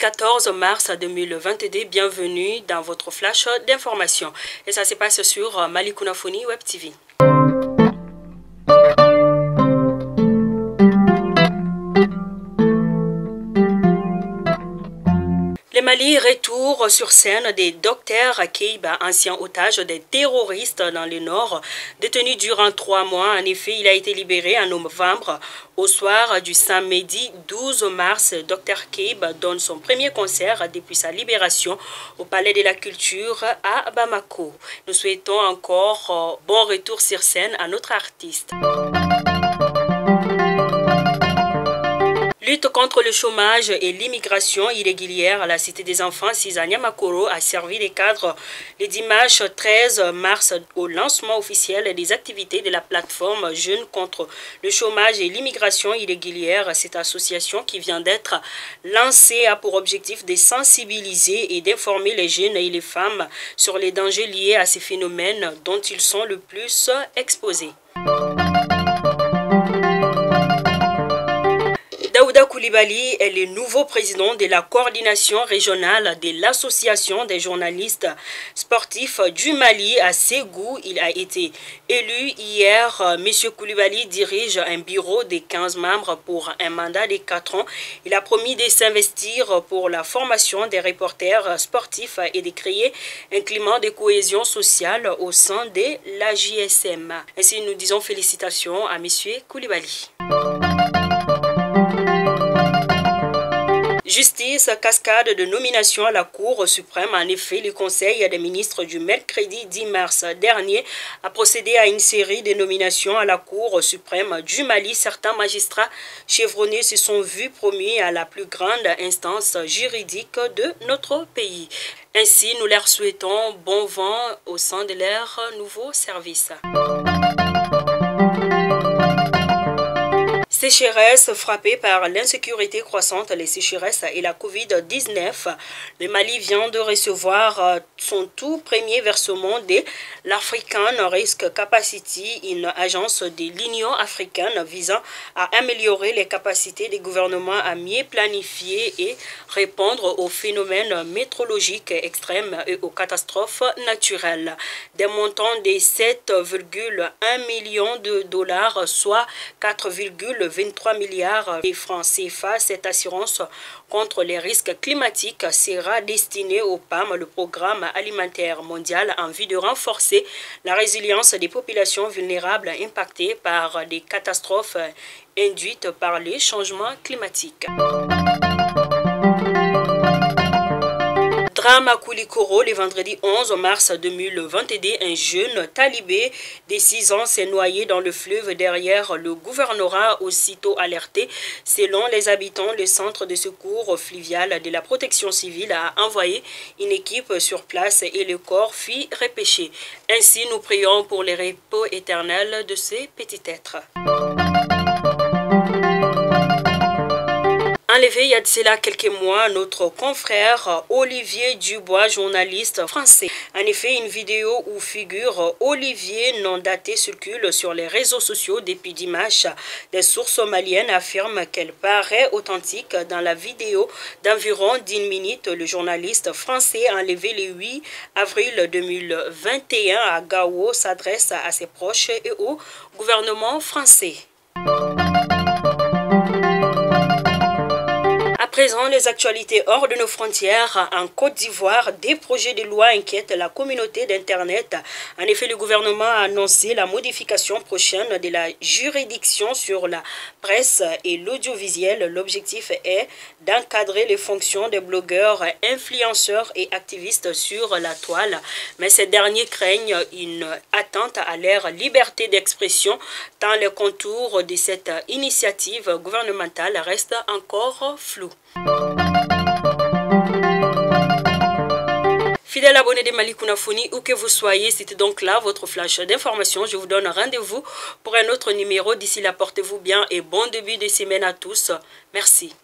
Mercredi 14 mars 2022, bienvenue dans votre flash d'information. Et ça se passe sur Malikouna Foni Web TV. Le Mali, retour sur scène des docteurs Keiba, ancien otage des terroristes dans le nord, détenu durant 3 mois. En effet, il a été libéré en novembre. Au soir du samedi 12 mars, Dr Keiba donne son premier concert depuis sa libération au Palais de la Culture à Bamako. Nous souhaitons encore bon retour sur scène à notre artiste. Lutte contre le chômage et l'immigration irrégulière à la Cité des Enfants, Cisania Makoro a servi de cadre le dimanche 13 mars au lancement officiel des activités de la plateforme Jeunes contre le chômage et l'immigration irrégulière. Cette association qui vient d'être lancée a pour objectif de sensibiliser et d'informer les jeunes et les femmes sur les dangers liés à ces phénomènes dont ils sont le plus exposés. Daouda Coulibaly est le nouveau président de la coordination régionale de l'association des journalistes sportifs du Mali à Ségou. Il a été élu hier. M. Coulibaly dirige un bureau de 15 membres pour un mandat de 4 ans. Il a promis de s'investir pour la formation des reporters sportifs et de créer un climat de cohésion sociale au sein de la JSM. Ainsi, nous disons félicitations à M. Coulibaly. Justice, cascade de nomination à la Cour suprême. En effet, le Conseil des ministres du mercredi 10 mars dernier a procédé à une série de nominations à la Cour suprême du Mali. Certains magistrats chevronnés se sont vus promus à la plus grande instance juridique de notre pays. Ainsi, nous leur souhaitons bon vent au sein de leur nouveau service. Sécheresse frappée par l'insécurité croissante, les sécheresses et la Covid-19. Le Mali vient de recevoir son tout premier versement de l'African Risk Capacity, une agence de l'Union africaine visant à améliorer les capacités des gouvernements à mieux planifier et répondre aux phénomènes météorologiques extrêmes et aux catastrophes naturelles. Des montants de 7,1 millions de dollars, soit 4,23 milliards de francs CFA. Cette assurance contre les risques climatiques sera destinée au PAM, le Programme alimentaire mondial, en vue de renforcer la résilience des populations vulnérables impactées par des catastrophes induites par les changements climatiques. Drame à Koulikoro, le vendredi 11 mars 2022, un jeune talibé de 6 ans s'est noyé dans le fleuve derrière le gouvernorat, aussitôt alerté. Selon les habitants, le centre de secours fluvial de la protection civile a envoyé une équipe sur place et le corps fut repêché. Ainsi, nous prions pour le repos éternel de ces petits êtres. Enlevé il y a de cela quelques mois, notre confrère Olivier Dubois, journaliste français. En effet, une vidéo où figure Olivier non daté circule sur les réseaux sociaux depuis dimanche. Des sources maliennes affirment qu'elle paraît authentique. Dans la vidéo d'environ 10 minutes, le journaliste français enlevé le 8 avril 2021 à Gao s'adresse à ses proches et au gouvernement français. À présent, les actualités hors de nos frontières. En Côte d'Ivoire, des projets de loi inquiètent la communauté d'Internet. En effet, le gouvernement a annoncé la modification prochaine de la juridiction sur la presse et l'audiovisuel. L'objectif est d'encadrer les fonctions des blogueurs, influenceurs et activistes sur la toile. Mais ces derniers craignent une atteinte à leur liberté d'expression, tant les contours de cette initiative gouvernementale restent encore flous. Fidèle abonné de Malikouna Foni, où que vous soyez, c'était donc là votre flash d'information. Je vous donne rendez-vous pour un autre numéro. D'ici là, portez-vous bien et bon début de semaine à tous. Merci.